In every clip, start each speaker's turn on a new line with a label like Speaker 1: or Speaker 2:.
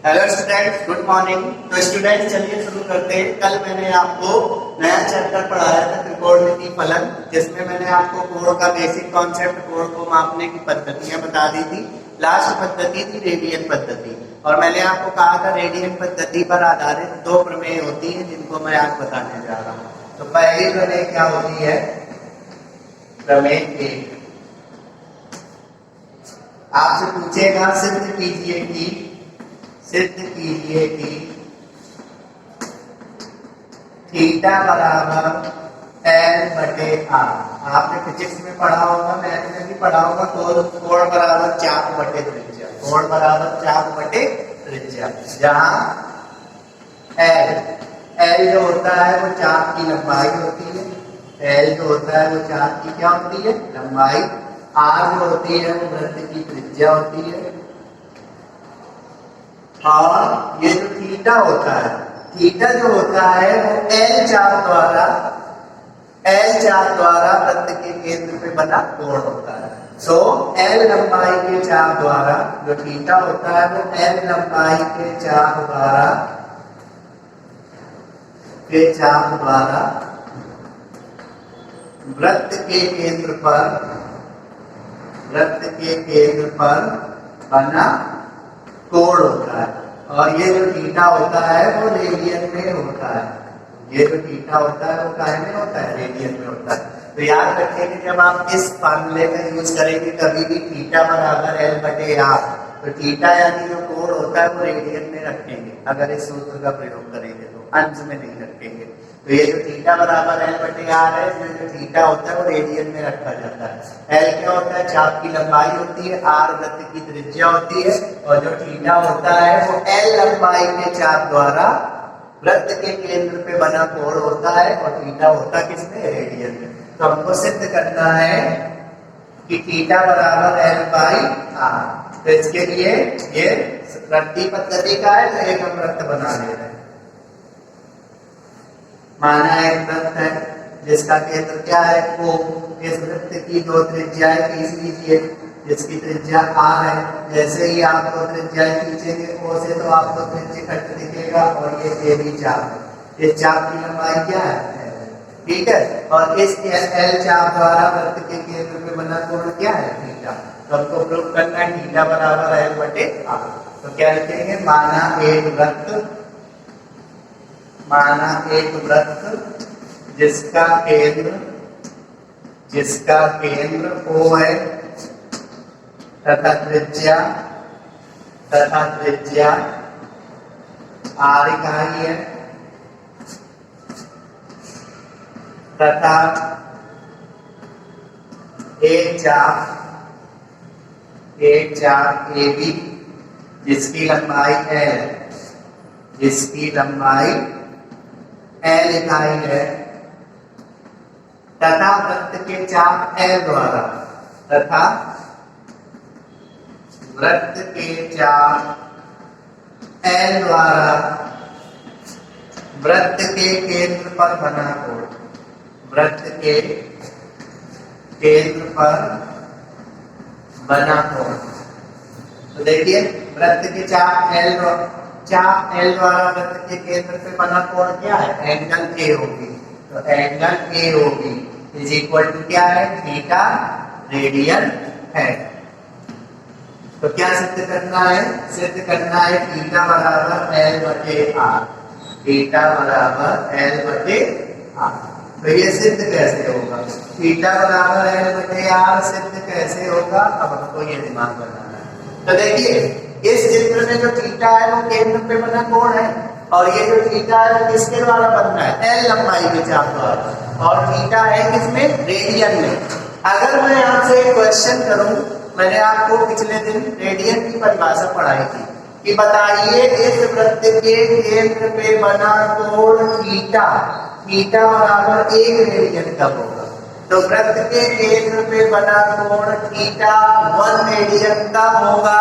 Speaker 1: Hello students, good morning. तो students चलिए शुरू करते हैं। कल मैंने आपको नया चैप्टर पढ़ाया था त्रिकोणमिति फलन, जिसमें मैंने आपको कोण का बेसिक कॉन्सेप्ट, कोण को मापने की पद्धतियां बता दी थी। लास्ट पद्धति थी रेडियन पद्धति, और मैंने आपको कहा था रेडियन पद्धति पर आधारित दो प्रमेय होती है जिनको मैं आज बताने जा रहा हूँ। तो पहली प्रमेय क्या होती है? प्रमेय एक। आपसे पूछेगा सिद्ध कीजिए कि थीटा बराबर एल बटे आर। आपने फिजिक्स में पढ़ा होगा, मैथ में भी पढ़ा होगा। कोण बराबर चाप बटे त्रिज्या, कोण बराबर चाप बटे त्रिज्या, जहां एल जो होता है वो चाप की लंबाई होती है। एल जो होता है वो चाप की क्या होती है? लंबाई। आर जो होती है वो वृत्त की त्रिज्या होती है। और ये जो थीटा होता है, थीटा जो होता है वो एल चाप द्वारा वृत्त के केंद्र पे बना कोण होता है। सो एल लंबाई के चाप द्वारा जो थीटा होता है वो एल लंबाई के चाप द्वारा वृत्त के केंद्र पर बना कोण होता है। और ये जो थीटा होता है वो रेडियन में होता है। ये जो थीटा होता है वो काहे में होता है? रेडियन में होता है। तो याद रखिए कि जब आप इस फार्मूले का यूज करेंगे कभी भी थीटा बराबर एल बटे आर, तो थीटा यानी जो कोण होता है वो रेडियन में रखेंगे। अगर इस सूत्र का प्रयोग करेंगे तो अंश में नहीं रखेंगे। तो ये जो थीटा बराबर एल बटे आर है, इसमें जो थीटा होता है वो रेडियन में रखा जाता है। एल क्या होता है? चाप की लंबाई होती है। आर वृत्त की त्रिज्या होती है। और जो थीटा होता है वो एल लंबाई के चाप द्वारा वृत्त के केंद्र पे बना कोण होता है। और थीटा होता किसमें? रेडियन में। तो हमको सिद्ध करना है कि थीटा बराबर एल बाई आर। तो इसके लिए ये वृत्तीय पद्धति का है, तो एक हम वृत्त बना ले रहे हैं। माना एक वृत्त है जिसका केंद्र क्या है? O। इस वृत्त की दो त्रिज्याएं खींच लीजिए, जिसकी त्रिज्या R है। जैसे ही आप दो त्रिज्याएं खींचेंगे O से, तो आपको त्रिज्य खंड दिखेगा। और ये AB चाप है। इस चाप की लंबाई क्या है? ठीक है। और इस L चाप द्वारा वृत्त के केंद्र में बना कोण क्या है? थीटा। तो हमको प्रूव करना है थीटा बराबर L बटे R। तो क्या लिखेंगे? माना एक वृत्त जिसका केंद्र O है तथा त्रिज्या R इकाई है, तथा एक चाप AB जिसकी लंबाई L इकाई है, तथा वृत्त के चाप L द्वारा वृत्त के केंद्र पर बना कोण। तो देखिए, वृत्त के चाप L द्वारा वृत्त के केंद्र पे बना कोण क्या है? Angle AOB। तो angle AOB is equal to क्या है? थीटा रेडियन है। तो क्या सिद्ध करना है? सिद्ध करना है थीटा बराबर L बटे R। थीटा बराबर L बटे R। तो ये सिद्ध कैसे होगा? थीटा बराबर L बटे R सिद्ध कैसे होगा? अब हमको ये दिमाग बनाना है। तो देखिए, इस चित्र में जो थीटा है वो केंद्र पे बना कोण है। और ये जो थीटा है वो किसके द्वारा बन रहा है? एल लंबाई के चाप द्वारा। और थीटा है किसमें? रेडियन में। अगर मैं आपसे एक क्वेश्चन करूं, मैंने आपको पिछले दिन रेडियन की परिभाषा पढ़ाई थी कि बताइए इस वृत्त के केंद्र पे बना कोण थीटा बराबर 1 रेडियन कब होगा? तो वृत्त के केंद्र पे बना कोण थीटा 1 रेडियन कब होगा?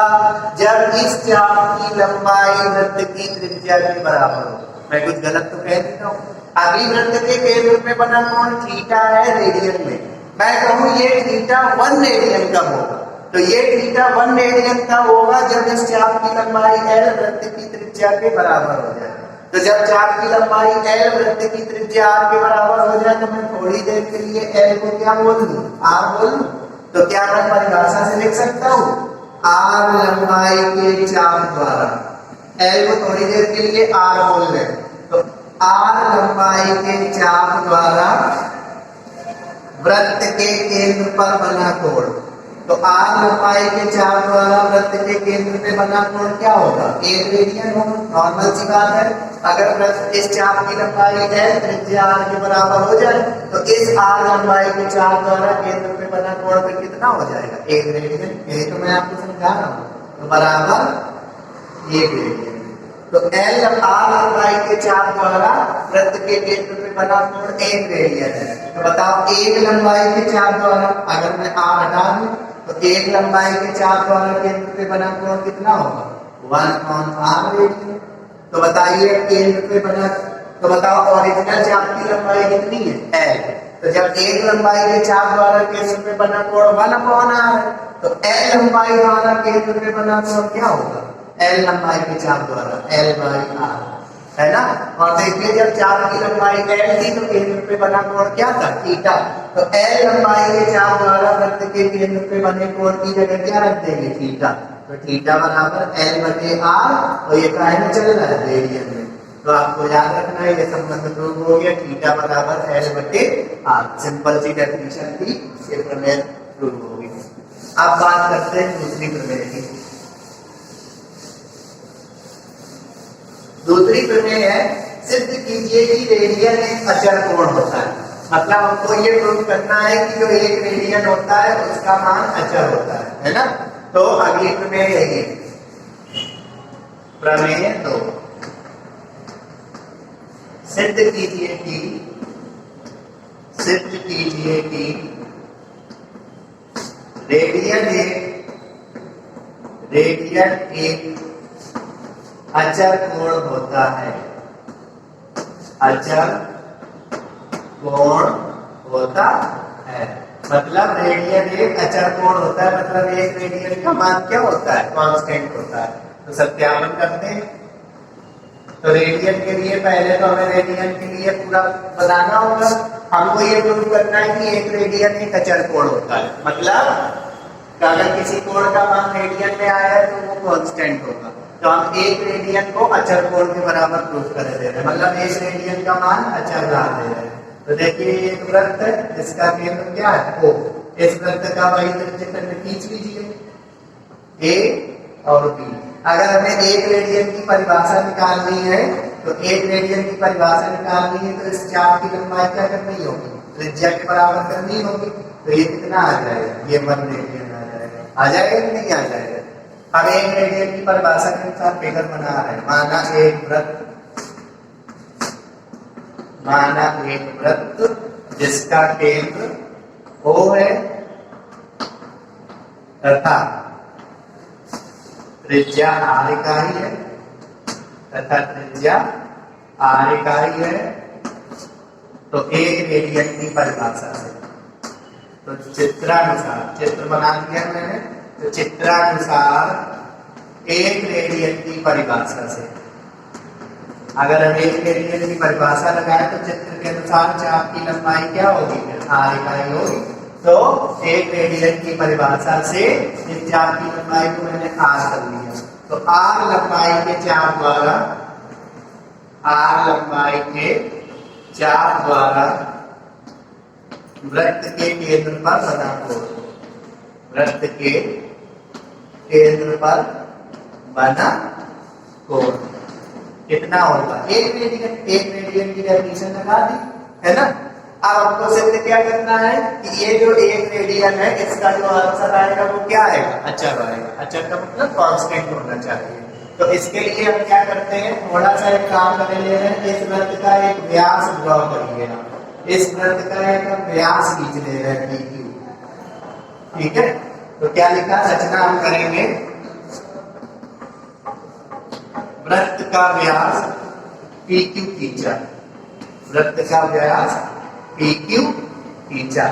Speaker 1: जब इस चाप की लंबाई वृत्त की त्रिज्या के बराबर हो। मैं कुछ गलत तो कह नहीं रहा हूं। अभी वृत्त के केंद्र पे बना कोण थीटा है रेडियन में, मैं कहूं ये थीटा 1 रेडियन कब होगा? तो ये थीटा 1 रेडियन का होगा जब इस चाप की लंबाई l वृत्त की त्रिज्या के बराबर हो जाए। तो जब चाप की लंबाई l वृत्त की त्रिज्या r के बराबर हो जाए तो मैं थोड़ी देर के लिए l को क्या बोल दूं, r बोल दूं। तो क्या मैं परिभाषा से लिख सकता हूं, r लंबाई के चाप द्वारा, l को थोड़ी देर के लिए r बोल रहे, तो r लंबाई के चाप द्वारा वृत्त के केंद्र पर बना कोण। तो r लंबाई के चाप द्वारा वृत्त के केंद्र पे बना कोण क्या होगा, 1 रेडियन होगा। नॉर्मल सी बात है, अगर वृत्त इस चाप की लंबाई l त्रिज्या r के बराबर हो जाए तो इस r लंबाई के चाप द्वारा केंद्र पे बना कोण पे कितना हो जाएगा, 1 रेडियन। यही तो मैं आपको समझा रहा हूँ, तो बराबर 1 रेडियन। तो l r लंबाई के चाप द्वारा वृत्त के केंद्र पे बना कोण 1 रेडियन है। तो बताओ 1 लंबाई के चाप द्वारा, अगर मैं r हटा दूं तो 1 लंबाई के चाप द्वारा केंद्र पे बना कोण कितना होगा, 1/r रेडियन। तो बताइए केंद्र पे बना, तो बताओ ओरिजिनल चाप की लंबाई कितनी है, l। तो जब 1 लंबाई के चाप द्वारा केंद्र पे बना कोण 1/r है, तो l लंबाई द्वारा केंद्र पे बना कोण क्या होगा, l लंबाई के चाप द्वारा l/r, है ना। और देखिए जब चाप की लंबाई l थी तो केंद्र पे बना कोण क्या था, थीटा। तो l लंबाई के चाप द्वारा वृत्त के केंद्र पे बने कोण की जगह क्या रख देंगे, थीटा। तो थीटा बराबर l/r, और ये काहे में चल रहा है, रेडियन में। तो आपको याद रखना है, ये संबंध प्रूव हो गया, थीटा बराबर l/r। सिंपल सी डेफिनेशन थी, ये प्रमेय प्रूव हो गई। अब बात करते हैं दूसरी प्रमेय की। दूसरी प्रमेय है, सिद्ध कीजिए कि रेडियन एक अचर कोण होता है। मतलब हमको ये प्रूव करना है कि जो एक रेडियन होता है उसका मान अचर होता है ना। तो अगली प्रमेय यही है, प्रमेय 2, सिद्ध कीजिए कि रेडियन एक अचर कोण होता है, अचर कोण होता है। मतलब रेडियन एक अचर कोण होता है, मतलब एक रेडियन का मान क्या होता है, कांस्टेंट होता है। तो सत्यापन करते हैं। तो रेडियन के लिए पहले तो हमें रेडियन के लिए पूरा बनाना होगा। हमको ये प्रूव करना है कि एक रेडियन एक अचर कोण होता है, मतलब अगर किसी कोण का मान रेडियन में आया है तो वो कांस्टेंट होगा। तो हम एक रेडियन को अचर कोण के बराबर प्रूव कर दे रहे हैं, मतलब एक रेडियन का मान अचर ला दे रहे हैं। तो देखिए एक वृत्त है जिसका केंद्र क्या है, O। इस वृत्त का वही त्रिज्यखंड खींच लीजिए, A और B। अगर हमें एक रेडियन की परिभाषा निकालनी है, तो एक रेडियन की परिभाषा निकालनी है तो इस चाप की लंबाई क्या करनी होगी, त्रिज्या के बराबर करनी होगी। तो ये कितना आ जाएगा, ये 1 रेडियन आ जाएगा। आ जाएगा कि नहीं आ जाएगा। अब एक रेडियन की परिभाषा के अनुसार फिगर बना रहे हैं। माना एक वृत्त जिसका केंद्र O है तथा त्रिज्या r इकाई है, तो एक रेडियन की परिभाषा से, तो चित्रानुसार, चित्र बना दिया मैंने, तो चित्रानुसार एक रेडियन की परिभाषा से अगर हम एक रेडियन की परिभाषा लगाए तो चित्र के अनुसार चाप की लंबाई क्या होगी, r इकाई होगी। तो एक रेडियन की परिभाषा से इस चाप की लंबाई को मैंने r कर लिया। तो r लंबाई के चाप द्वारा वृत्त के केंद्र पर बना कोण, वृत्त के केंद्र पर बना कोण कितना होगा, एक रेडियन। एक रेडियन की डेफिनेशन लगा दी है ना। अब हमको सिद्ध क्या करना है कि ये जो एक रेडियन है इसका जो आंसर आएगा वो क्या आएगा, अचर आएगा। अचर का मतलब कांस्टेंट होना चाहिए। तो इसके लिए हम क्या करते हैं, थोड़ा सा एक काम कर ले रहे हैं, इस वृत्त का एक व्यास ड्रॉ करिए। इस वृत्त का एक व्यास खींच ले रहे हैं PQ, ठीक है। तो क्या लिखा, रचना हम करेंगे, वृत्त का व्यास PQ खींचा, वृत्त का व्यास PQ खींचा।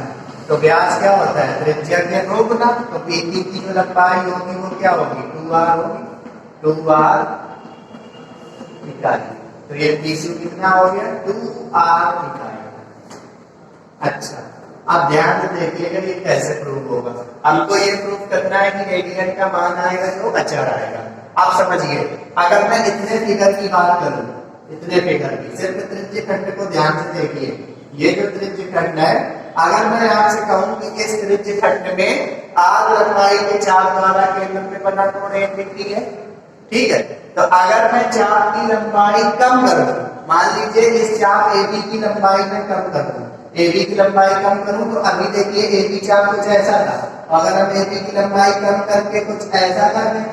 Speaker 1: तो व्यास क्या होता है, त्रिज्या के दो गुना, तो PQ की जो लंबाई होगी वो क्या होगी, 2r होगी, 2r इकाई। तो ये PQ कितना हो गया, 2r इकाई। अच्छा, अब ध्यान से देखिएगा ये कैसे प्रूव होगा। हमको ये प्रूव करना है कि रेडियन का मान आएगा जो अचर आएगा। आप समझिए, अगर मैं इतने फिगर की बात करूं, इतने फिगर की, सिर्फ त्रिज्य खंड को ध्यान से देखिए, ये जो त्रिज्य खंड है, अगर मैं आपसे कहूं कि इस त्रिज्य खंड में r लंबाई के चाप द्वारा केंद्र पे बना कोण 1 डिग्री है, ठीक है। तो अगर मैं चाप की लंबाई कम करूं, मान लीजिए इस चाप AB की लंबाई में कम कर दूं, AB की लंबाई कम करूं, तो अभी देखिए AB चाप कुछ ऐसा था, अगर हम AB की लंबाई कम करके कुछ ऐसा कर दें,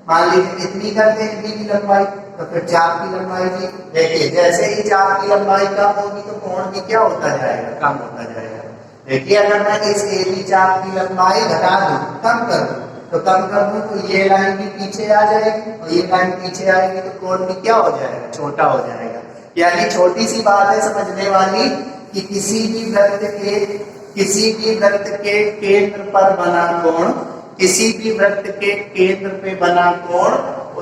Speaker 1: मान लीजिए इतनी कर दें AB की लंबाई, तो फिर चाप की लंबाई भी देखिए, जैसे ही चाप की लंबाई कम होगी तो कोण भी क्या होता जाएगा, कम होता जाएगा। देखिए अगर मैं इस AB चाप की लंबाई घटा दूं, कम कर दूं, तो कम कर दूं तो ये लाइन भी पीछे आ जाएगी और ये लाइन पीछे आएगी, तो कोण भी क्या हो जाएगा, छोटा हो जाएगा। यानी छोटी सी बात है समझने वाली कि किसी भी वृत्त के केंद्र पर बना कोण, किसी भी वृत्त के केंद्र पे बना कोण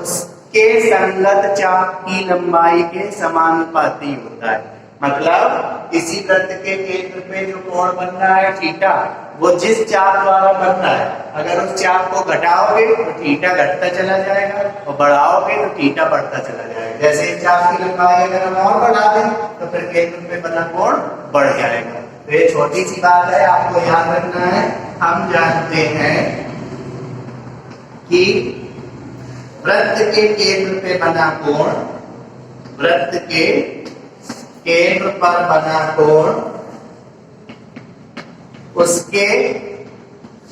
Speaker 1: उसके संगत चाप की लंबाई के समानुपाती होता है। मतलब किसी वृत्त के केंद्र पे जो कोण बन रहा है थीटा, वो जिस चाप द्वारा बन रहा है, अगर उस चाप को घटाओगे तो थीटा घटता चला जाएगा और बढ़ाओगे तो थीटा बढ़ता चला जाएगा। जैसे चाप की लंबाई अगर हम और बढ़ा दें तो फिर केंद्र पे बना कोण बढ़ जाएगा। तो ये छोटी सी बात है, आपको याद रखना है। हम जानते हैं कि वृत्त के केंद्र पे बना कोण, वृत्त के केंद्र पर बना कोण उसके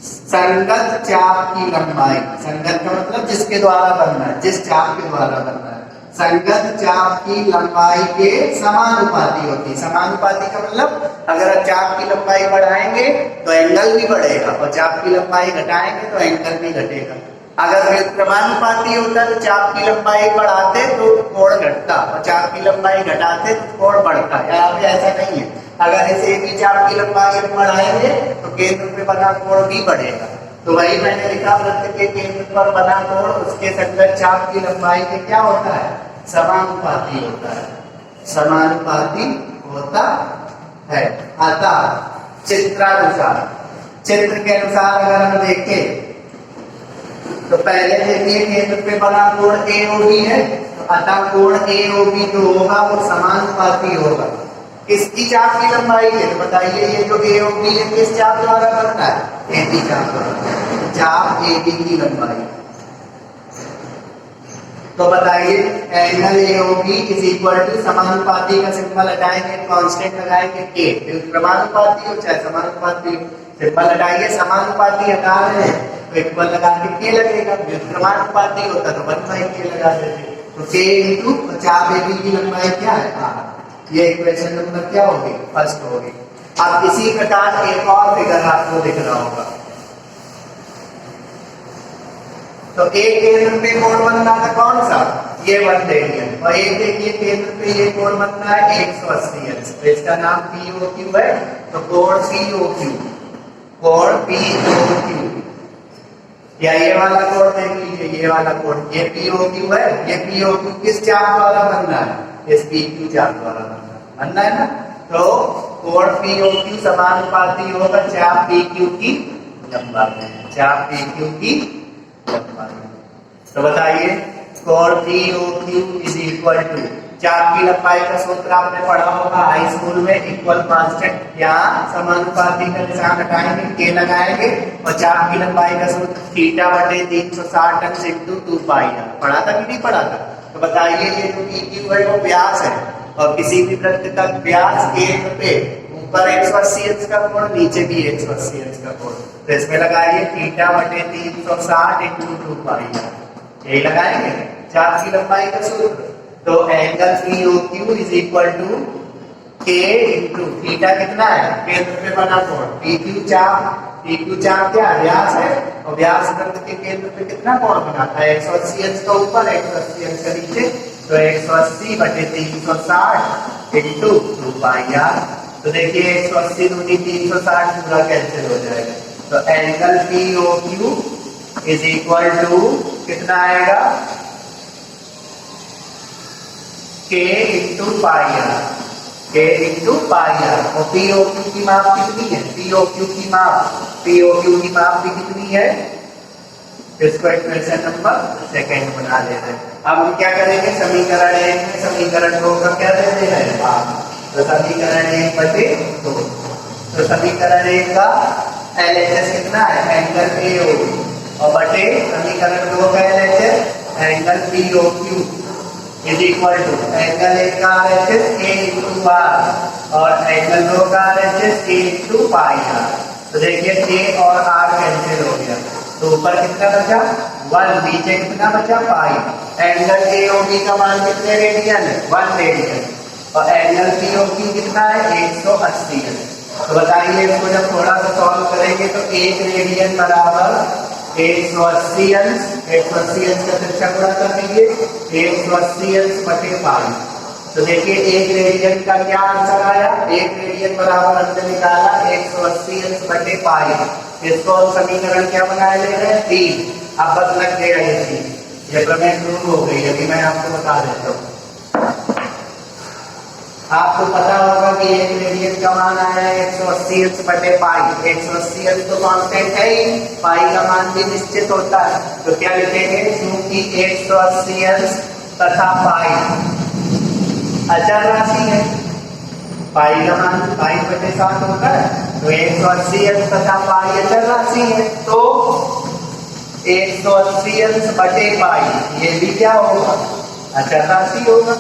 Speaker 1: संगत चाप की लंबाई, संगत का मतलब जिसके द्वारा बनना है, जिस चाप के द्वारा बनना है, संगत चाप की लंबाई के समानुपाती होती है। समानुपाती का मतलब अगर चाप की लंबाई बढ़ाएंगे तो एंगल भी बढ़ेगा और चाप की लंबाई घटाएंगे तो एंगल भी घटेगा। अगर व्युत्क्रमानुपाती होता तो चाप की लंबाई बढ़ाते तो कोण घटता और चाप की लंबाई घटाते तो कोण बढ़ता। यहाँ पे ऐसा नहीं है, अगर इसे भी चाप की लंबाई बढ़ाएंगे तो केंद्र पे बना कोण भी बढ़ेगा। तो वही मैंने लिखा, वृत्त के केंद्र पर बना कोण उसके संगत चाप की लंबाई के क्या होता है, समानुपाती होता है, समानुपाती होता है। अतः चित्रानुसार, चित्र के अनुसार अगर हम देखें तो पहले देखिए केंद्र पे बना कोण AOB है, तो अतः कोण AOB जो होगा वो समानुपाती होगा किसकी चाप की लंबाई है। तो बताइए ये जो AOB है किस चाप द्वारा बनता है, AB चाप द्वारा, चाप AB की लंबाई। तो बताइए angle AOB is equal to, समानुपाती का सिंबल हटाएंगे, कांस्टेंट लगाएंगे K, समानुपाती हो चाहे समानुपाती, सिंबल हटाइए, समानुपाती हटा रहे हैं तो इक्वल लगा के K लगेगा, व्युत्क्रमानुपाती होता तो 1/K लगा देते, तो K इंटू चाप AB की लंबाई क्या है, R। ये इक्वेशन नंबर क्या होगी, फर्स्ट होगी। अब इसी प्रकार एक और फिगर आपको दिख रहा होगा, तो एक केंद्र पे कोण बनना था कौन सा, ये 1 रेडियन, और एक देखिए केंद्र पे ये कोण बनना है 180 अंश, तो इसका नाम POQ है। तो कोण POQ, कोण POQ, या ये वाला कोण देख लीजिए, ये वाला कोण, ये POQ है, ये POQ किस चाप द्वारा बन रहा है, इस PQ चाप द्वारा बनना है ना। तो कोण POQ समानुपाती होगा चाप PQ की लंबाई, चाप PQ की लंबाई। तो बताइए कोण POQ इज इक्वल टू, चाप की लंबाई का सूत्र आपने पढ़ा होगा हाई स्कूल में, इक्वल कांस्टेंट, यहाँ समानुपाती का निशान हटाएंगे, K लगाएंगे और चाप की लंबाई का सूत्र थीटा बटे 360 अंश इंटू 2πr, पढ़ा था कि नहीं पढ़ा था। तो बताइए ये जो PQ है वो व्यास है, और किसी भी वृत्त का व्यास केंद्र पे ऊपर 180 अंश का कोण, नीचे भी 180 अंश का कोण, तो इसमें लगाइए थीटा बटे 360 इंटू 2πr, यही लगाएंगे चाप की लंबाई का सूत्र। तो angle POQ is equal to K into theta कितना है, केंद्र पे बना कोण, PQ चाप क्या व्यास है, और व्यास वृत्त के केंद्र पे कितना कोण बनाता है, 180 अंश का ऊपर 180 अंश का नीचे, तो 180 बटे 360 इंटू 2πr। तो देखिए 180 दूनी 360 पूरा कैंसिल हो जाएगा। तो angle POQ is equal to कितना आएगा, K into pi R, K into pi R. और POQ की माप कितनी है, POQ की माप भी कितनी है, इसको इक्वेशन नंबर सेकेंड बना लेते हैं। अब हम क्या करेंगे, समीकरण 1 में समीकरण 2 का क्या देते हैं भाग, तो समीकरण 1/2। तो समीकरण 1 का LHS कितना है, एंगल AOB, और बटे समीकरण 2 का LHS angle POQ is equal to angle 1 का RHS A इंटू आर और एंगल 2 का RHS A into pi R. तो देखिए A और R कैंसिल हो गया, तो ऊपर कितना बचा 1, नीचे कितना बचा पाई। एंगल AOB का मान कितने रेडियन है, 1 रेडियन, और एंगल POQ कितना है 180 है। तो बताइए इसको जब थोड़ा सा सॉल्व करेंगे तो 1 रेडियन बराबर 180 अंश, 180 अंश का तिरछा गुणा कर दीजिए, 180 अंश बटे पाई। तो देखिए 1 रेडियन का क्या आंसर आया, 1 रेडियन बराबर हमने निकाला 180 अंश बटे पाई। इसको हम समीकरण क्या बनाए ले रहे हैं 3। अब बस लग गया ये चीज, ये प्रमेय प्रूव हो गई। अभी मैं आपको बता देता हूँ, आपको पता होगा कि 1 रेडियन का मान आया है 180 अंश बटे पाई। 180 अंश तो कांस्टेंट है ही, पाई का मान भी निश्चित होता है। तो क्या लिखेंगे, क्योंकि 180 अंश तथा पाई अचर राशि है, पाई का मान पाई बटे 7 होता है, तो 180 अंश तथा पाई अचर राशि है, तो 180 अंश बटे पाई ये भी क्या होगा, अचर राशि होगा।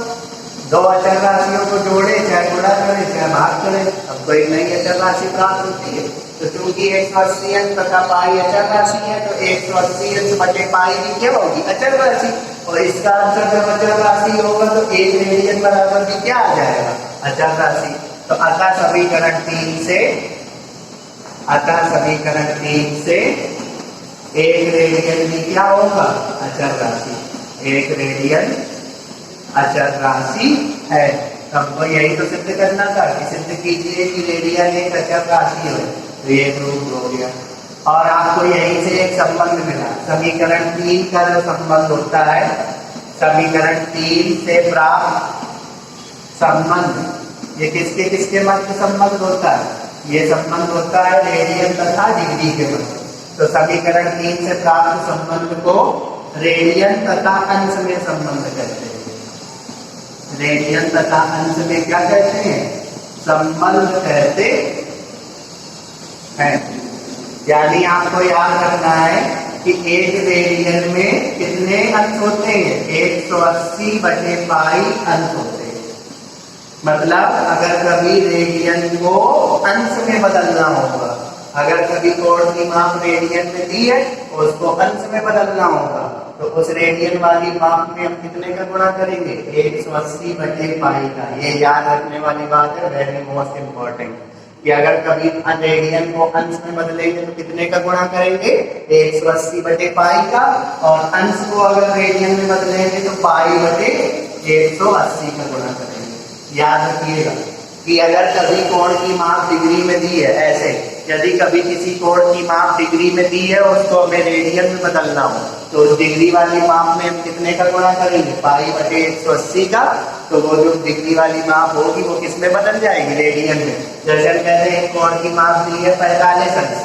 Speaker 1: दो अचर राशियों को जोड़े, चाहे गुणा करें चाहे भाग करें, अब कोई नई अचर राशि प्राप्त होती है। तो चूंकि 180 अंश तथा पाई अचर राशि है, तो 180 अंश बटे पाई भी क्या होगी, अचर राशि। और इसका आंसर जब अचर राशि होगा तो 1 रेडियन बराबर भी क्या आ जाएगा, अचर राशि। तो अतः समीकरण 3 से 1 रेडियन भी क्या होगा, अचर राशि। 1 रेडियन अचर राशि है। हमको यही तो सिद्ध करना था कि सिद्ध कीजिए कि रेडियन एक अचर राशि है, तो ये प्रूव हो गया। और आपको यहीं से एक संबंध मिला, समीकरण 3 का जो संबंध होता है, समीकरण 3 से प्राप्त संबंध, ये किसके किसके मध्य संबंध होता है, ये संबंध होता है रेडियन तथा डिग्री के मध्य। तो समीकरण 3 से प्राप्त संबंध को रेडियन तथा अंश में संबंध कहते हैं। रेडियन तथा अंश में क्या कहते हैं, संबंध कहते हैं। यानी आपको याद रखना है कि 1 रेडियन में कितने अंश होते हैं, 180 बटे पाई अंश होते हैं। मतलब अगर कभी रेडियन को अंश में बदलना होगा, अगर कभी कोण की माप रेडियन में दी है उसको अंश में बदलना होगा, तो उस रेडियन वाली माप में हम कितने का गुणा करेंगे, 180 बटे पाई का। ये याद रखने वाली बात है, वेरी मोस्ट इम्पोर्टेंट, कि अगर कभी रेडियन को अंश में बदलेंगे तो कितने का गुणा करेंगे, 180 बटे पाई का, और अंश को अगर रेडियन में बदलेंगे तो पाई बटे 180 का गुणा करेंगे। याद रखिएगा कि अगर कभी कोण की माप डिग्री में दी है, ऐसे यदि कभी किसी कोण की माप डिग्री में दी है और उसको हमें रेडियन में बदलना हो, तो उस डिग्री वाली माप में हम कितने का गुणा करेंगे, पाई बटे 180 का। तो वो जो डिग्री वाली माप होगी वो किस में बदल जाएगी, रेडियन में। जैसे हम कहते हैं कोण की माप दी है 45 अंश,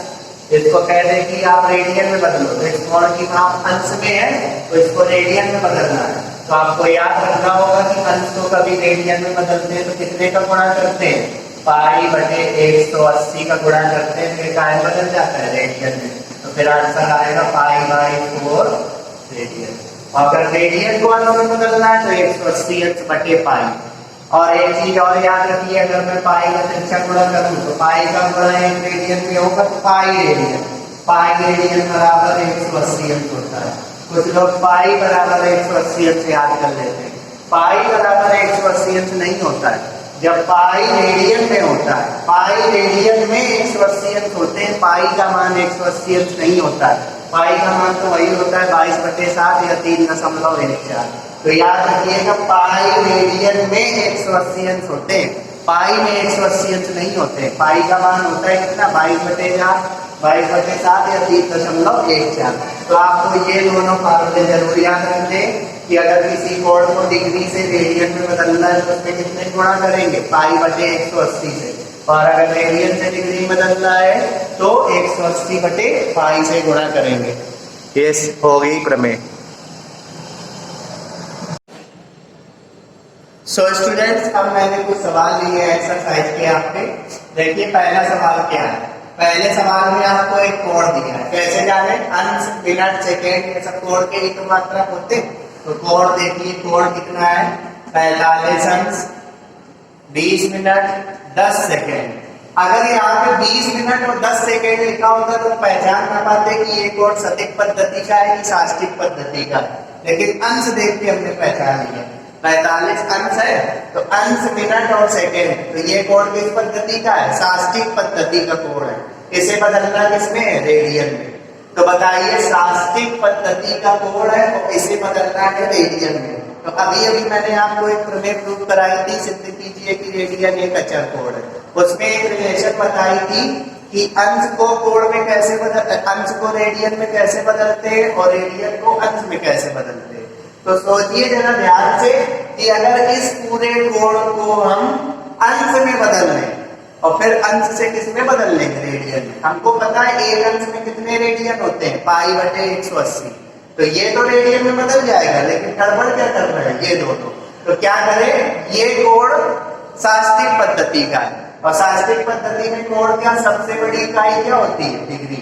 Speaker 1: इसको कह दें कि आप रेडियन में बदलो, तो इस कोण की माप अंश में है तो इसको रेडियन में बदलना है। तो आपको याद रखना होगा कि अंश को कभी रेडियन में बदलते हैं तो कितने का गुणा करते हैं, पाई बटे 180 का गुणा करते हैं, फिर काय बदल जाता है रेडियन में, तो फिर आंसर आएगा पाई बाई 4 रेडियन। और अगर रेडियन को अंश में बदलना है तो 180 अंश बटे पाई। और एक चीज और याद रखिए, अगर मैं पाई का तिरछा गुणा करूं तो पाई का गुणा 1 रेडियन में होगा तो पाई रेडियन बराबर 180 अंश होता है। कुछ लोग पाई बराबर 180 अंश याद कर लेते हैं, पाई बराबर 180 अंश नहीं होता है। जब पाई रेडियन में होता है, पाई रेडियन में 180 अंश होते हैं, पाई का मान 180 अंश नहीं होता है। पाई का मान तो वही होता है 22/7 या 3.14। तो याद रखिएगा पाई रेडियन में 180 अंश होते हैं, पाई में 180 अंश नहीं होते, पाई का मान होता है कितना 22/4, 22/7 या 3.14। तो आपको ये दोनों फार्मूले जरूर याद रखने कि अगर किसी कोण को डिग्री से रेडियन में बदलना है तो उसमें कितने गुणा करेंगे, पाई/180 से, और अगर रेडियन से डिग्री में बदलना है तो 180/पाई से गुणा करेंगे। ये हो गई प्रमेय। सो स्टूडेंट्स, अब मैंने कुछ सवाल लिए एक्सरसाइज के आपके। देखिए पहला सवाल क्या है। पहले सवाल में आपको एक कोण दिया है, कैसे जाने, अंश, मिनट, सेकेंड, ये सब कोण के ही तो मात्रक होते। तो कोण देखिए, कोण कितना है 45 अंश 20 मिनट 10 सेकेंड। अगर यहाँ पे 20 मिनट और 10 सेकेंड लिखा होता तो पहचान ना पाते कि ये कोण सदिक पद्धति का है कि साष्टिक पद्धति का है, लेकिन अंश देख के हमने पहचान लिया। 45 अंश है तो अंश, मिनट और सेकेंड, तो ये कोण किस पद्धति का है, साष्टिक पद्धति का कोण है। इसे बदलना किसमें है, रेडियन में। तो बताइए साष्टिक पद्धति का कोण है और इसे बदलना है रेडियन में। तो अभी अभी मैंने आपको एक प्रमेय प्रूव कराई थी, सिद्ध कीजिए कि रेडियन एक अचर कोण है। उसमें एक रिलेशन बताई थी कि अंश को कोण में कैसे अंश को रेडियन में कैसे बदलते हैं और रेडियन को अंश में कैसे बदलते हैं। तो सोचिए जरा ध्यान से कि अगर इस पूरे कोण को हम अंश में बदल लें और फिर अंश से किस में बदल लेंगे, रेडियन में। हमको पता है एक अंश में कितने रेडियन होते हैं, पाई/180। तो ये तो रेडियन में बदल जाएगा, लेकिन गड़बड़ क्या कर रहे हैं ये दोनों। तो क्या करें, ये कोण साष्टिक पद्धति का है और साष्टिक पद्धति में कोण क्या सबसे बड़ी इकाई क्या होती है, डिग्री।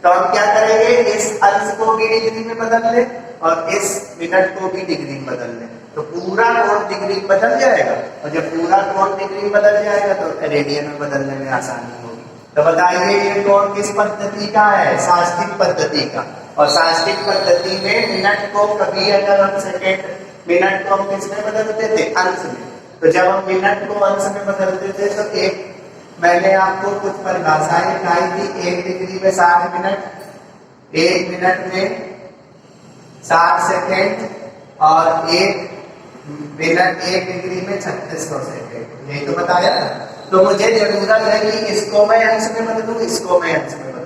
Speaker 1: तो हम क्या करेंगे, इस अंश को भी डिग्री में बदल ले और इस मिनट को भी डिग्री में बदल ले, तो पूरा कोण डिग्री में बदल जाएगा। और जब पूरा कोण डिग्री में बदल जाएगा तो रेडियन में बदलने में आसानी होगी। तो बताइए ये कोण किस पद्धति का है, साष्टिक पद्धति का। और साष्टिक पद्धति में मिनट को कभी अगर हम सेकेंड, मिनट को हम किस में बदलते थे, अंश में। तो जब हम मिनट को अंश में बदलते थे तो एक मैंने आपको कुछ परिभाषाएं दिखाई थी, 1 डिग्री में 60 मिनट, 1 मिनट में 60 सेकेंड और 1 मिनट 1 डिग्री में 3600 सेकेंड, यही तो बताया ना। तो मुझे जरूरत है कि इसको मैं अंश में बदलूं, इसको मैं अंश में बदलूं।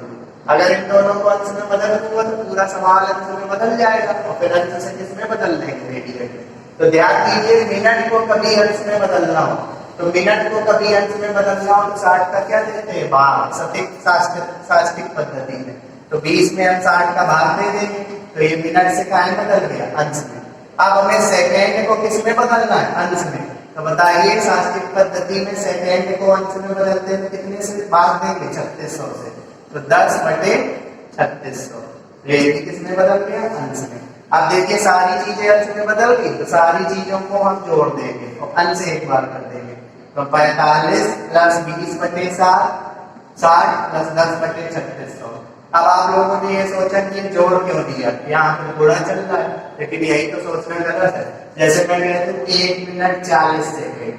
Speaker 1: अगर इन दोनों को अंश में बदल दूंगा तो पूरा सवाल अंश में बदल जाएगा और फिर अंश से किसमें बदल देंगे, रेडियन में। तो ध्यान दीजिए, मिनट को कभी अंश में बदलना हो तो मिनट को कभी अंश में बदलना हो तो 60 का क्या देते हैं, भाग, सटीक साष्टिक पद्धति में। तो 20 में हम 60 का भाग दे देंगे, तो ये मिनट से कहाँ बदल गया, अंश में। अब हमें सेकेंड को किस में बदलना है, अंश में। तो बताइए साष्टिक पद्धति में सेकेंड को अंश में बदलते हैं कितने से भाग देंगे, 3600 से। तो 10/3600, ये किस में बदल गया, अंश में। अब देखिए सारी चीजें अंश में बदल गई, तो सारी चीजों को हम जोड़ देंगे और अंश एक बार कर देंगे। तो 45 + 20/7, 60 + 10/3600। अब आप लोगों ने ये सोचा कि ये जोड़ क्यों दिया, यहाँ पे गुणा चल रहा है, लेकिन यही तो सोचना गलत है। जैसे मैं कहता हूँ 1 मिनट 40 सेकेंड,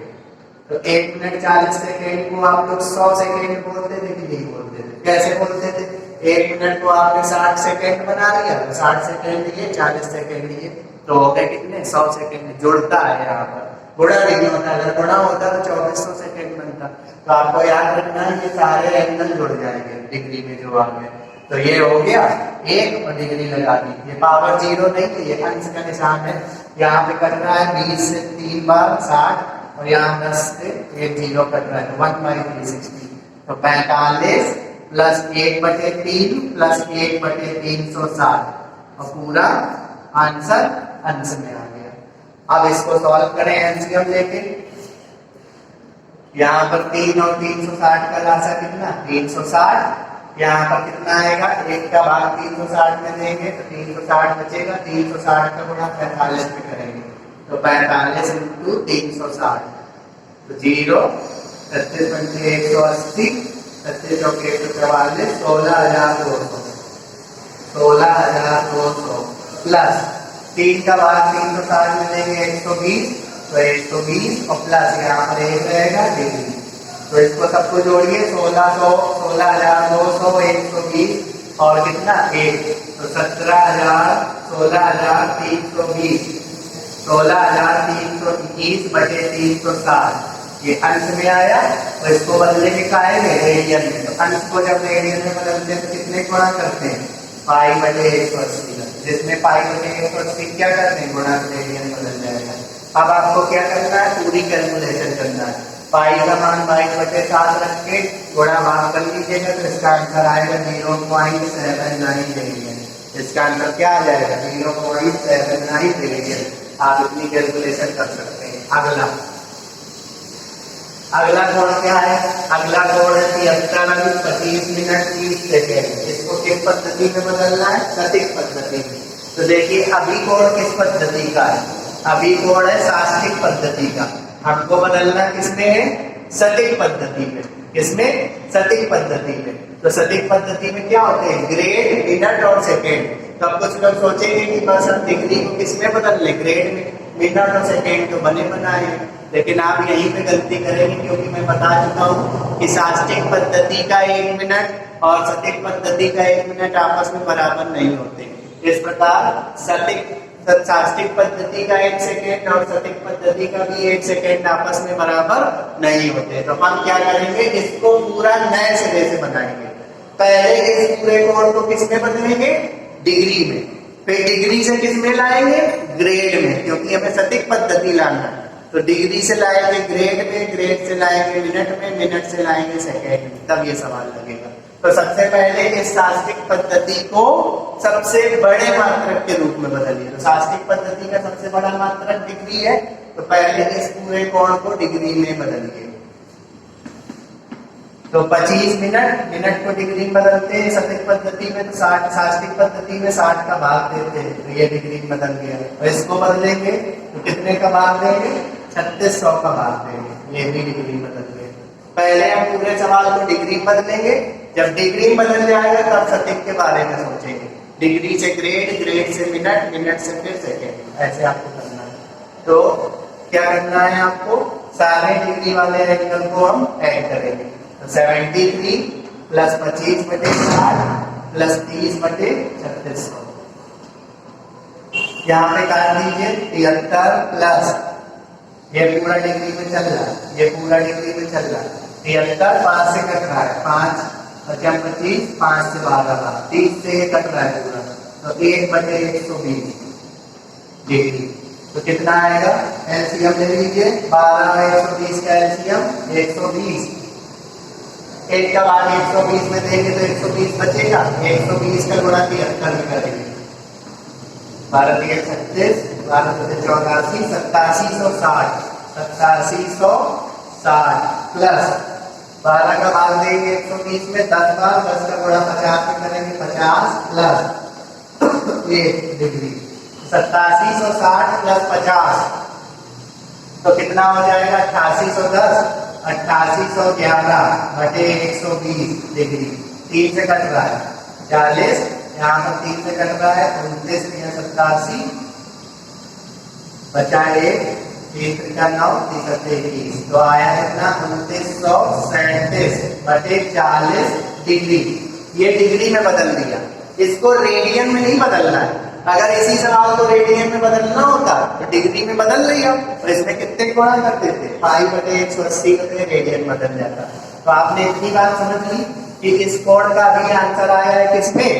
Speaker 1: तो 1 मिनट 40 सेकेंड को आप लोग 100 सेकेंड बोलते थे कि नहीं बोलते थे, कैसे बोलते थे। 1 मिनट को आपने 60 सेकेंड बना लिया, 60 सेकेंड लिए, 40 सेकेंड लिए, तो हो गए कितने, 100 सेकेंड। जुड़ता है यहाँ पर, गुणा नहीं होता। अगर गुणा होता तो 2400 सेकेंड बनता। तो आपको याद रखना है ये सारे एंगल जुड़ जाएंगे डिग्री में जो आ गए। तो ये हो गया 1 और डिग्री लगा दी। ये पावर 0 नहीं है, ये अंश का निशान है। यहाँ पे कट रहा है 20 से 3 बार 60 और यहाँ 10 से 1 0 कट रहा है, तो 1/360। तो 45 + 1/3 + 1/360 और पूरा आंसर अंश में आ गया। अब इसको सॉल्व करें एलसीएम लेके। यहाँ पर 3 और 360 का लासा कितना, 360। यहाँ पर कितना आएगा, 1 का भाग 360 में देंगे तो 360 बचेगा। 360 का गुणा 45 में करेंगे तो 45 × 360 तो 0, 36 × 180, 36 और 144, 16,200, 16,200 प्लस 3 का भाग 360 में देंगे 120, तो 120 और प्लस यहाँ पर 1 रहेगा डिग्री। तो इसको सबको जोड़िए, 1600, 16,200, 120 और कितना 1, तो 17,000, 16,320, 16,320/360। ये अंश में आया और इसको बदलेंगे काहे में, रेडियन में। तो अंश को जब रेडियन में बदलते हैं तो कितने गुणा करते हैं, पाई बटे 180 का, जिसमें पाई बटे 180 क्या करते हैं, गुणा रेडियन बदल जाएगा। अब आपको क्या करना है, पूरी कैलकुलेशन करना है। पाई का मान 22/7 रख के गुणा भाग कर लीजिएगा तो इसका आंसर आएगा 0.79 रेडियन। इसका आंसर क्या आ जाएगा, 0.79 रेडियन। आप इतनी कैलकुलेशन कर सकते हैं। अगला कोण क्या है, अगला कोण है 73 25 मिनट 30 सेकेंड। इसको किस पद्धति में बदलना है, सटीक पद्धति में। तो देखिए अभी कोण किस पद्धति का है, अभी कोण है शास्त्रिक पद्धति का। हमको बदलना किसमें है, सटीक पद्धति में। किसमें, सटीक पद्धति में। तो सटीक पद्धति में क्या होते हैं, ग्रेड, मिनट और सेकेंड। तो अब कुछ लोग सोचेंगे कि बस हम डिग्री को किसमें बदल ले, ग्रेड में। मिनट और सेकेंड तो बने बनाए, लेकिन आप यहीं पे गलती करेंगे, क्योंकि मैं बता चुका हूँ कि शास्त्रिक पद्धति का 1 मिनट और सटीक पद्धति का 1 मिनट आपस में बराबर नहीं होते। इस प्रकार शास्त्रिक पद्धति का 1 सेकेंड और सटीक पद्धति का भी 1 सेकेंड आपस में बराबर नहीं होते। तो हम क्या करेंगे, इसको पूरा नए सिरे से बनाएंगे। पहले इस पूरे कोण को किसमें बदलेंगे, डिग्री में। फिर डिग्री से किसमें लाएंगे, ग्रेड में, क्योंकि हमें सटीक पद्धति लाना है। तो डिग्री से लाएंगे ग्रेड में, ग्रेड से लाएंगे मिनट में, मिनट से लाएंगे सेकेंड में, तब ये सवाल लगेगा। तो सबसे पहले इस शास्त्रिक पद्धति को सबसे बड़े मात्रक के रूप में बदलिए। तो शास्त्रिक पद्धति का सबसे बड़ा मात्रक डिग्री है, तो पहले इस पूरे कोण को डिग्री में बदलिए। तो 25 मिनट, मिनट को डिग्री में बदलते हैं सटीक पद्धति में, तो 60, शास्त्रिक पद्धति में 60 का भाग देते हैं, तो ये डिग्री में बदल गया। और इसको बदलेंगे तो कितने का भाग देंगे, 3600 का भाग देंगे, ये भी डिग्री में बदल गए। पहले हम पूरे सवाल को डिग्री में बदलेंगे, जब डिग्री में बदल जाएगा तब सटीक के बारे में सोचेंगे। डिग्री से ग्रेड, ग्रेड से मिनट, मिनट से फिर सेकेंड, ऐसे आपको करना है। तो क्या करना है आपको, सारे डिग्री वाले एंगल को हम ऐड करेंगे। 73 प्लस 25 बटे 60 प्लस 30 बटे 3600, यहाँ पे काट दीजिए 73 प्लस, ये पूरा डिग्री में चल रहा है, ये पूरा डिग्री में चल रहा है। 73 5 से कट रहा है, 5 25 5 से 12 30 से ये कट रहा है पूरा, तो 1 बटे 120 डिग्री। तो कितना आएगा, एलसीएम ले लीजिए, 12 और 120 का एलसीएम 120। एक का बाद 120 में देंगे तो 120 बचेगा, 120 का गुणा 73 में करेंगे, 12 3 36, 12 3 84, 8760, 8760 प्लस 12 का भाग देंगे 120 में 10 बार, 10 का गुणा 50 में करेंगे, 50 प्लस 1 डिग्री, 8760 प्लस 50 तो कितना हो जाएगा, 8810, 8811 बटे 120 डिग्री। 3 से कट रहा है 40, यहाँ पर 3 से कट रहा है 29, 87 बचा 1, 3 का 9, 3 21, तो आया कितना 2937 बटे 40 डिग्री। ये डिग्री में बदल दिया, इसको रेडियन में नहीं बदलना है। अगर इसी सवाल को रेडियन में बदलना होता तो डिग्री में बदल लिया, तो इसमें कितने गुणा कर देते, पाई बटे 180 करते रेडियन बदल जाता। तो आपने इतनी बात समझ ली कि इस कोण का भी आंसर आया है किसमें,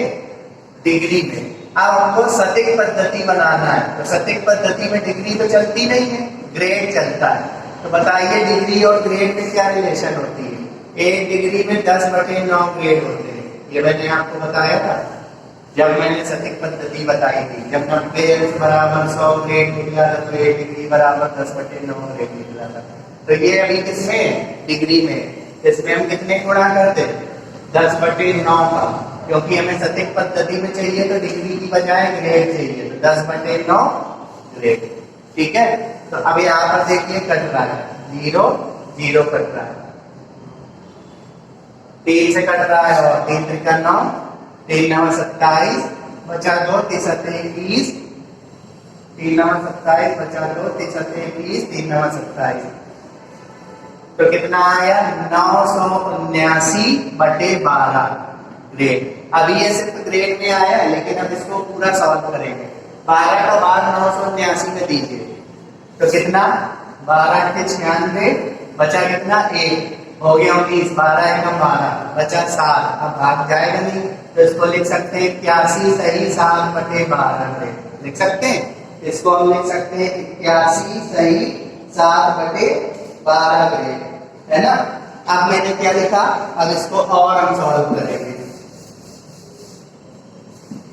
Speaker 1: डिग्री में। अब हमको सटीक पद्धति बनाना है, तो सटीक पद्धति में डिग्री तो चलती नहीं है, ग्रेड चलता है। तो बताइए डिग्री और ग्रेड में क्या रिलेशन होती है। 1 डिग्री में 10 बटे 9 ग्रेड होते हैं, ये मैंने आपको बताया था जब मैंने सटीक पद्धति बताई थी। जब 90 बराबर 100 ग्रेड निकला था, तो 1 डिग्री बराबर 10 बटे 9 ग्रेड निकला था। तो ये अभी किसमें, डिग्री में। इसमें हम कितने गुणा करते, 10 बटे 9 का, क्योंकि हमें सटीक पद्धति में चाहिए तो डिग्री की बजाय ग्रेड चाहिए, तो 10 बटे 9 ग्रेड। ठीक है, तो अब यहाँ पर देखिए कट रहा है, 0 0 कट रहा है, 3 से कट रहा है और 3 3 9, 3 9 27 बचा 2, 3 21, 3 9 27 बचा 2, 3 21, 3 9 27, तो कितना आया 979 बटे 12 ग्रेड। अभी ये सिर्फ ग्रेड में आया है, लेकिन अब इसको पूरा सॉल्व करेंगे। 12 का बाद 979 में दीजिए, तो कितना 12 के 96, बचा कितना 1, हो गया 19, 12 एकम 12, बचा 7, अब भाग जाएगा नहीं तो इसको लिख सकते हैं 81 सही 7/12 लिख सकते हैं। इसको हम लिख सकते हैं 81 सही 7/12 ग्रेड, है ना। अब मैंने क्या लिखा, अब इसको और हम सॉल्व करेंगे,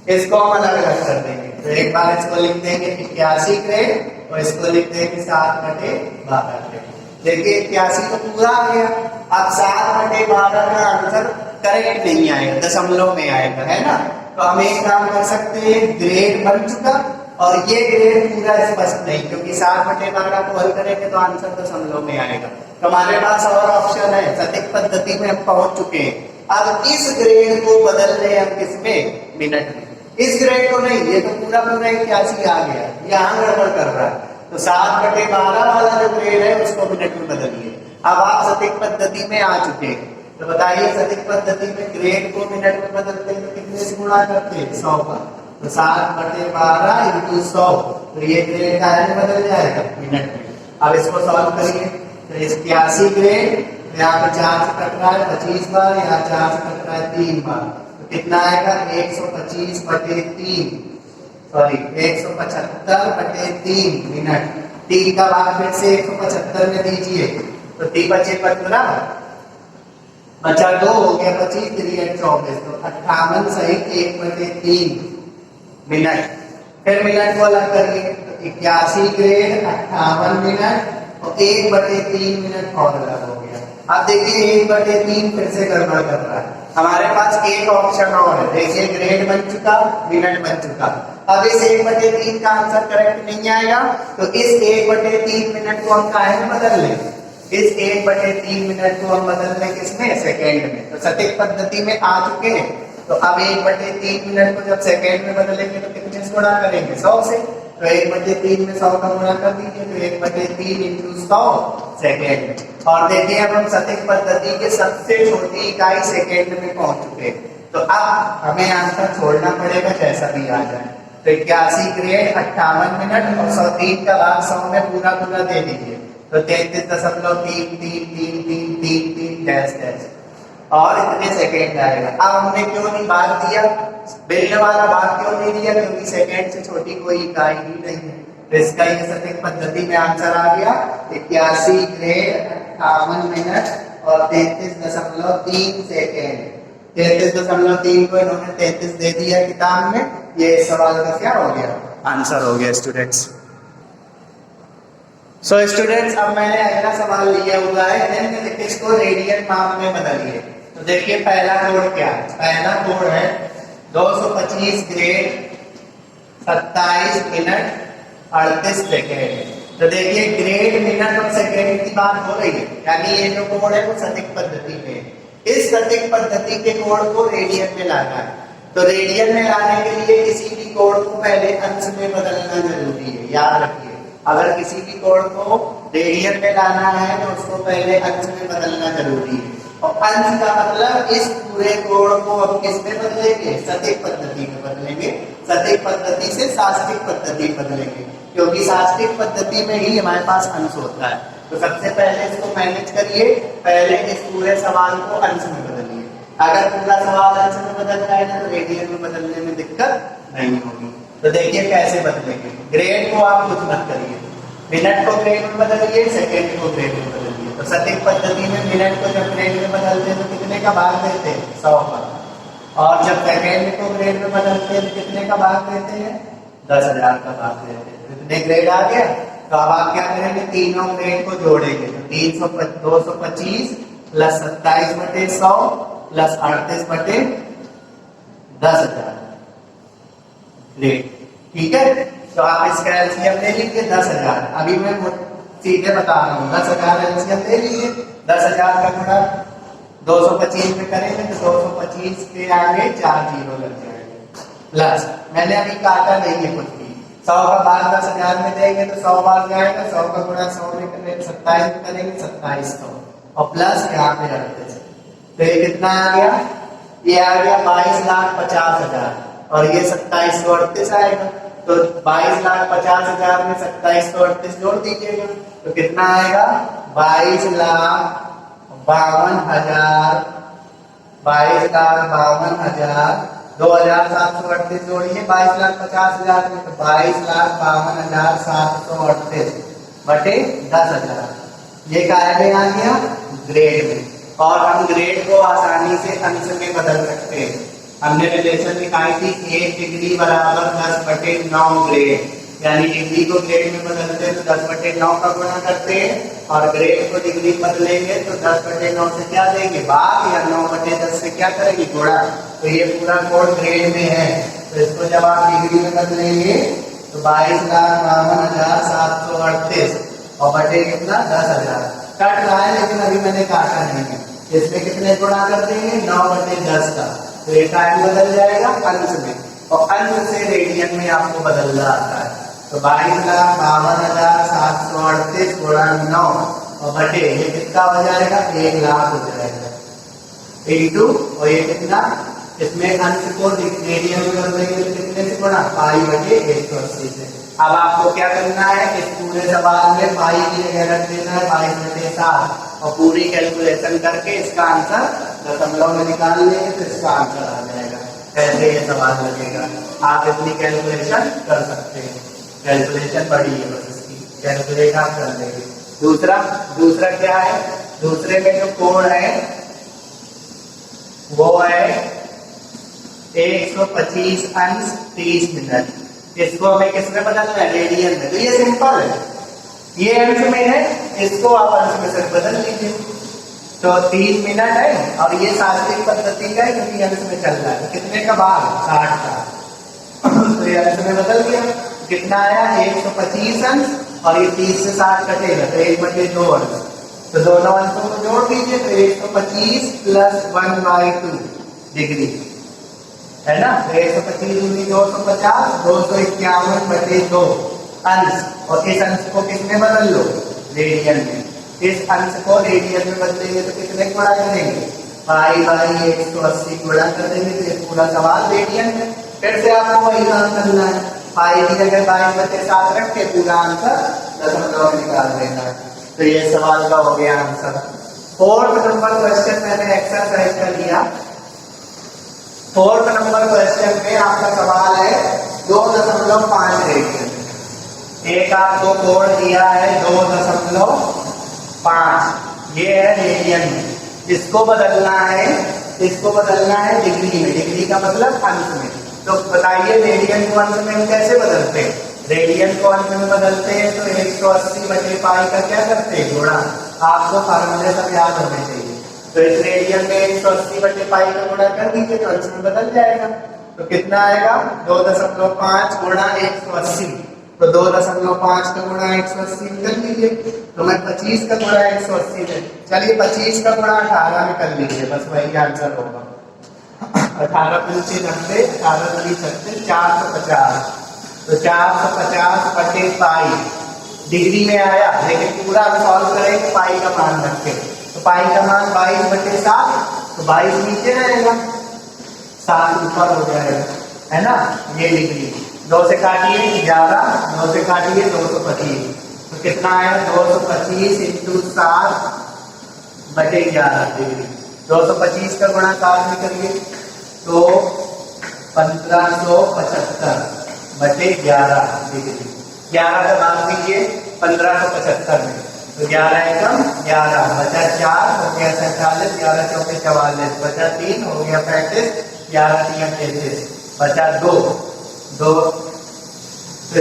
Speaker 1: इसको हम अलग अलग कर देंगे। तो एक बार इसको लिख देंगे 81 ग्रेड और इसको लिख देंगे 7/12 ग्रेड। देखिए 81 तो पूरा आ गया, अब 7/12 का आंसर करेक्ट नहीं आएगा, दशमलव में आएगा, है ना। तो हम एक काम कर सकते हैं, ग्रेड बन चुका और ये ग्रेड पूरा स्पष्ट नहीं, क्योंकि 7/12 को हल करेंगे तो आंसर दशमलव में आएगा। तो हमारे पास और ऑप्शन है, सटीक पद्धति में हम पहुंच चुके हैं। अब इस ग्रेड को बदल रहे हम किसमें, मिनट में। इस ग्रेड को नहीं, ये तो पूरा 81 आ गया, यहाँ गड़बड़ कर रहा है। तो 7/12 वाला जो ग्रेड है उसको मिनट में बदलिए। अब आप सटीक पद्धति में आ चुके हैं, तो बताइए सटीक पद्धति में ग्रेड को मिनट में बदलते हैं तो कितने से गुणा करते हैं, 100 का। तो 7/12 × 100, तो ये ग्रेड का है बदल जाएगा मिनट में। अब इसको सॉल्व करिए, तो 81 ग्रेड यहाँ पे 4 से कट रहा है 25 बार, यहाँ 4 से कट रहा है 3 बार, तो कितना आएगा 125/3, सॉरी 175/3 मिनट। 3 का भाग फिर से 175 में दीजिए, तो 3 बचे 15, बचा 2, हो गया 25, 3 24, तो 58 सही 1/3 मिनट। फिर मिनट को अलग करिए, तो 81 ग्रेड 58 मिनट और 1/3 मिनट और अलग हो गया। अब देखिए 1/3 फिर से गड़बड़ कर रहा है। हमारे पास एक ऑप्शन और है, देखिए ग्रेड बन चुका, मिनट बन चुका। अब इस 1/3 का आंसर करेक्ट नहीं आएगा, तो इस 1/3 मिनट को हम काहे में बदल लें, इस 1/3 मिनट को हम बदल लें किसमें, सेकेंड में। तो सटीक पद्धति में आ चुके हैं, तो अब 1/3 मिनट को जब सेकेंड में बदलेंगे तो कितने से गुणा करेंगे, 100 से। तो 1/3 में 100 का गुणा कर दीजिए, तो 1/3 × 100 सेकेंड। और देखिए अब हम सटीक पद्धति के सबसे छोटी इकाई सेकेंड में पहुंच चुके हैं। तो अब हमें आंसर छोड़ना पड़ेगा जैसा भी आ जाए। तो 81 ग्रेड 58 मिनट और 103 का भाग 100 में पूरा पूरा दे दीजिए, तो 33.333333 डैश डैश और इतने सेकेंड आएगा। अब हमने क्यों नहीं भाग दिया, बेलने वाला भाग क्यों नहीं दिया, क्योंकि सेकेंड से छोटी कोई इकाई ही नहीं है। तो इसका ये सटीक पद्धति में आंसर आ गया 81 ग्रेड 58 मिनट और 33.3 सेकेंड। 33.3 को इन्होंने 33 दे दिया किताब में, ये सवाल का क्या हो गया, आंसर हो गया स्टूडेंट्स। सो स्टूडेंट्स अब मैंने अगला सवाल लिया हुआ है, निम्नलिखित इसको रेडियन माप में बदलिए। तो देखिए पहला कोड क्या है, पहला कोड है 225 ग्रेड 27 मिनट 38 सेकेंड। तो देखिए ग्रेड मिनट और सेकेंड की बात हो रही है, यानी ये जो कोड है वो सटीक पद्धति में, इस सटीक पद्धति के कोड को रेडियन में लाना है। तो रेडियन में लाने के लिए किसी भी कोड को पहले अंश में बदलना जरूरी है, याद रखिए। अगर किसी भी कोड को रेडियन में लाना है तो उसको पहले अंश में बदलना जरूरी है, और अंश का मतलब इस पूरे कोड को अब किस में बदलेंगे, सटीक पद्धति में बदलेंगे। सटीक पद्धति से शास्त्रीय पद्धति बदलेंगे, क्योंकि शास्त्रीय पद्धति में ही हमारे पास अंश होता है। तो सबसे पहले इसको मैनेज करिए, पहले इस पूरे सवाल को अंश में बदलिए। अगर पूरा सवाल अंश में बदल जाएगा तो रेडियन में बदलने में दिक्कत नहीं होगी। तो देखिए कैसे बदलेंगे, ग्रेड को आप कुछ मत करिए, मिनट को ग्रेड में बदलिए, सेकेंड को ग्रेड में बदलिए। तो सटीक पद्धति में मिनट को जब ग्रेड में बदलते हैं तो कितने का भाग देते हैं, 100 का, और जब सेकेंड को ग्रेड में बदलते हैं तो कितने का भाग देते हैं, 10,000 का भाग देते हैं। कितने ग्रेड आ गया, तो अब आप क्या करेंगे, तीनों ग्रेड को जोड़ेंगे, तो 225 प्लस 27/100 प्लस 38/10,000 ग्रेड, ठीक है। तो आप इसका एलसीएम ले लीजिए 10,000। अभी मैं सीधे बता रहा हूँ, 10,000 एलसीएम ले लीजिए, 10,000 का गुणा 225 में करेंगे तो 225 के आगे 4 जीरो लग जाएंगे, प्लस मैंने अभी काटा नहीं है कुछ भी, 100 का भाग 10,000 में देंगे तो 100 बार जाएगा, 100 का गुणा 100 में करेंगे 27 में करेंगे 2700 और प्लस यहाँ पे 38। तो ये कितना आ गया, ये आ गया 22,50,000 और ये 2738 आएगा। तो 22,50,000 में 2738 जोड़ दीजिएगा तो कितना आएगा 22,52,000 2,738 जोड़िए 22,50,000 में तो 22,52,738 बटे 10,000 ये काहे में आ गया ग्रेड में। और हम ग्रेड को आसानी से अंश में बदल सकते हैं। हमने रिलेशन निकाली थी 1 डिग्री बराबर 10/9 ग्रेड, यानी डिग्री को ग्रेड में बदलते हैं तो 10/9 का गुणा करते हैं और ग्रेड को डिग्री में बदलेंगे तो 10/9 से क्या देंगे भाग या 9/10 से क्या करेंगे गुणा। तो ये पूरा कोड ग्रेड में है तो इसको जब आप डिग्री में बदलेंगे तो 22,52,738 और बटे कितना 10,000 कट रहा है लेकिन अभी मैंने काटा नहीं है। इसमें कितने गुणा कर देंगे 9/10 का तो ये टाइम बदल जाएगा अंश में और अंश से रेडियन में आपको बदलना आता है। तो 22,52,738 गुणा 9 और बटे ये कितना हो जाएगा 1,00,000 हो जाएगा इंटू और ये कितना इसमें अंश को रेडियन में बदलेंगे तो कितने से गुणा पाई/180 से। अब आपको क्या करना है इस पूरे सवाल में पाई की जगह रख देना है 22/7 और पूरी कैलकुलेशन करके इसका आंसर दशमलव में निकाल लेंगे तो इसका आंसर आ जाएगा। ऐसे ये सवाल लगेगा आप इतनी कैलकुलेशन कर सकते हैं। कैलकुलेशन बड़ी है बस इसकी कैलकुलेट आप कर लेंगे। दूसरा क्या है दूसरे में जो कोण है वो है 125 अंश 30 मिनट। इसको हमें किसमें बदलना है रेडियन में। तो ये सिंपल है ये अंश में है इसको आप अंश में से बदल लीजिए तो 3 मिनट है और ये शास्त्रीय पद्धति का है क्योंकि अंश में चल रहा है। कितने का भाग 60 का तो ये अंश में बदल गया कितना आया 125 अंश और ये 30 से 60 कटेगा तो 1/2 अंश तो दोनों अंशों को जोड़ दीजिए तो 125 + 1/2 डिग्री है ना। तो 125 × 250 251/2 अंश और इस अंश को किसमें बदल लो रेडियन में। इस अंश को रेडियन में बदलेंगे तो कितने गुणा करेंगे पाई/180 गुणा कर देंगे तो ये पूरा सवाल रेडियन में। फिर से आपको वही काम करना है पाई की जगह 22/7 रख के पूरा आंसर दशमलव में निकाल देना है। तो ये सवाल का हो गया आंसर। 4th नंबर क्वेश्चन मैंने एक्सरसाइज कर लिया। 4th नंबर क्वेश्चन में आपका सवाल है 2.5 रेडियन। एक आपको कोण दिया है 2.5 ये है रेडियन में। इसको बदलना है डिग्री में। डिग्री का मतलब अंश में। तो बताइए रेडियन को अंश में हम कैसे बदलते हैं। रेडियन को अंश में बदलते हैं तो 180/पाई का क्या करते हैं गुणा। आपको फार्मूले सब याद होने चाहिए। तो इस रेडियन में 180/पाई का गुणा कर दीजिए तो अंश में बदल जाएगा। तो कितना आएगा 2.5 गुणा 180 तो 2.5 का गुणा 180 कर लीजिए। तो मैं 25 का गुणा 180 में चलिए 25 का गुणा 18 में कर लीजिए बस वही आंसर होगा। 18 × 3 90 18 × 3 36 450 तो 450/पाई डिग्री में आया लेकिन पूरा हम सॉल्व करेंगे पाई का मान रखें तो पाई का मान 22/7 तो 22 नीचे रहेगा 7 ऊपर हो जाएगा है ना। ये डिग्री 2 से काटिए 11 9 से काटिए 225 तो कितना आया 225 × 7/11 डिग्री। 225 का गुणा 7 में करिए तो 1575/11 डिग्री। 11 का भाग दीजिए 1575 में तो 11 एकम 11 बचा 4 हो गया 47 11 चौके 44 बचा 3 हो गया 35 11 3 33 बचा 2 तो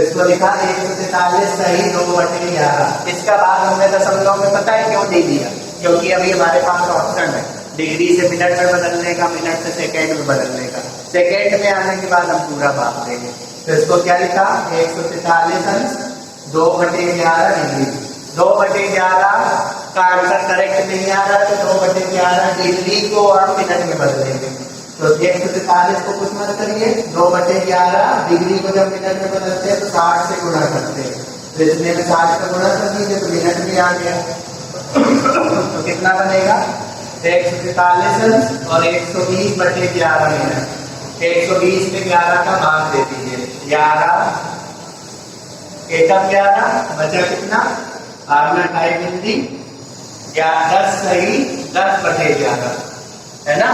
Speaker 1: इसको लिखा 143 सही 2/11। इसका भाग हमने दशमलव में पता है क्यों दे दिया क्योंकि अभी हमारे पास ऑप्शन है डिग्री से मिनट में बदलने का मिनट से सेकेंड में बदलने का। सेकेंड में आने के बाद हम पूरा भाग देंगे तो इसको क्या लिखा 143 अंश 2/11 डिग्री। 2/11 का आंसर करेक्ट नहीं आ रहा तो 2/11 डिग्री को हम मिनट में बदलेंगे तो 143 को कुछ मत करिए 2/11 डिग्री को जब मिनट में बदलते हैं तो 60 से गुणा करते हैं तो इसमें 60 का गुणा कर दीजिए तो मिनट में आ गया तो कितना बनेगा 143 और 120/11 मिनट। 120 में 11 का भाग दे दीजिए 11 एकम 11 बचा कितना, भागना 2.5 जल्दी, या 10 सही 10/11 है ना।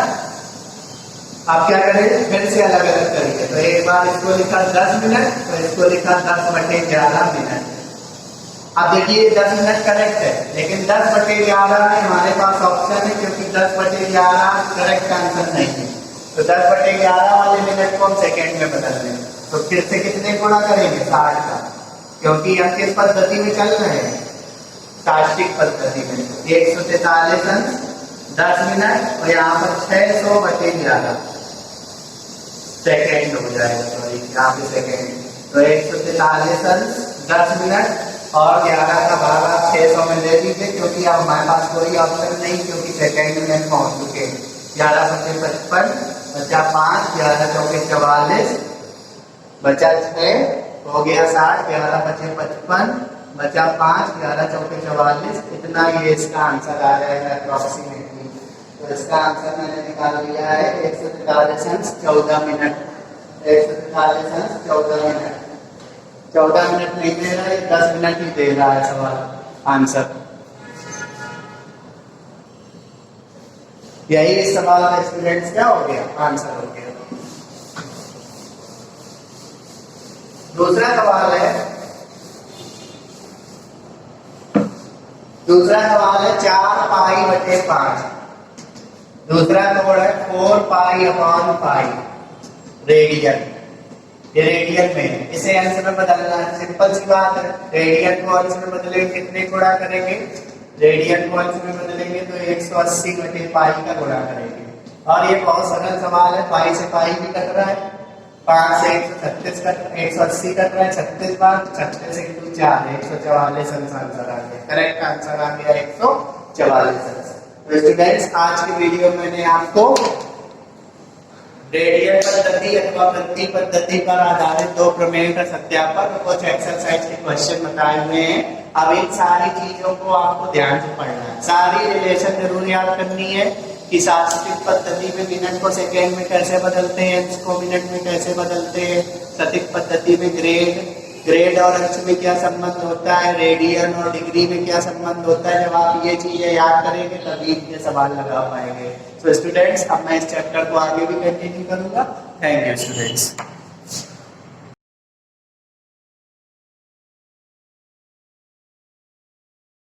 Speaker 1: आप क्या करें, फिर से अलग अलग करिए। तो एक बार इसको लिखा 10 मिनट, तो इसको लिखा 10/11 मिनट। अब देखिए 10 मिनट करेक्ट है, लेकिन 10/11 में हमारे पास ऑप्शन है, क्योंकि 10/11 करेक्ट आंसर नहीं है। तो 10/11 वाले मिनट को हम सेकेंड में बदल दें। तो फिर से कितने गुणा करेंगे, 60 का, क्योंकि हम किस पद्धति में चल रहे हैं, साष्टिक पद्धति में। 143 अंश 10 मिनट, और यहाँ पर 600/11 सेकेंड हो जाएगा, सॉरी यहाँ पे सेकेंड। तो 143 अंश 10 मिनट और 11 का भाग आप 600 में ले लीजिए, क्योंकि अब हमारे पास कोई ऑप्शन नहीं, क्योंकि सेकेंड में हम पहुंच चुके। 11/55 बचा 5, 11 चौके 44 बचा 6 हो गया 60, 11/55 बचा 5, 11 चौके 44, इतना ये इसका आंसर आ जाएगा अप्रोक्सीमेटली। तो इसका आंसर मैंने निकाल लिया है 143 अंश 14 मिनट। 143 अंश 14 मिनट, 14 मिनट नहीं दे रहा है, 10 मिनट ही दे रहा है सवाल आंसर। यही इस सवाल का स्टूडेंट्स क्या हो गया, आंसर हो गया। दूसरा सवाल है 4π/5। दूसरा कोड है 4π/5 रेडियन। ये रेडियन में है, इसे अंश में बदलना है, सिंपल सी बात है। रेडियन को अंश में बदलेंगे, कितने गुणा करेंगे, रेडियन को अंश में बदलेंगे तो 180/π का गुणा करेंगे। और ये बहुत सरल सवाल है, पाई से पाई भी कट रहा है, 5 से 136 कट, 180 कट रहा है 36 बार, 36 × 4 144 आंसर आ गया। करेक्ट आंसर आ गया 144। तो स्टूडेंट्स आज की वीडियो में मैंने आपको रेडियन पद्धति अथवा वृत्ति पद्धति पर आधारित 2 प्रमेय का सत्यापन और कुछ एक्सरसाइज के क्वेश्चन बताए हुए हैं। अब इन सारी चीजों को आपको ध्यान से पढ़ना है, सारी रिलेशन जरूर याद करनी है कि साष्टिक पद्धति में मिनट को सेकेंड में कैसे बदलते हैं, अंश को मिनट में कैसे बदलते हैं, सटीक पद्धति में ग्रेड और अंश में क्या संबंध होता है, रेडियन और डिग्री में क्या संबंध होता है। जब आप ये चीजें याद करेंगे तभी ये सवाल लगा पाएंगे। तो स्टूडेंट्स अब मैं इस चैप्टर को आगे भी कंटिन्यू करूंगा। Thank you students.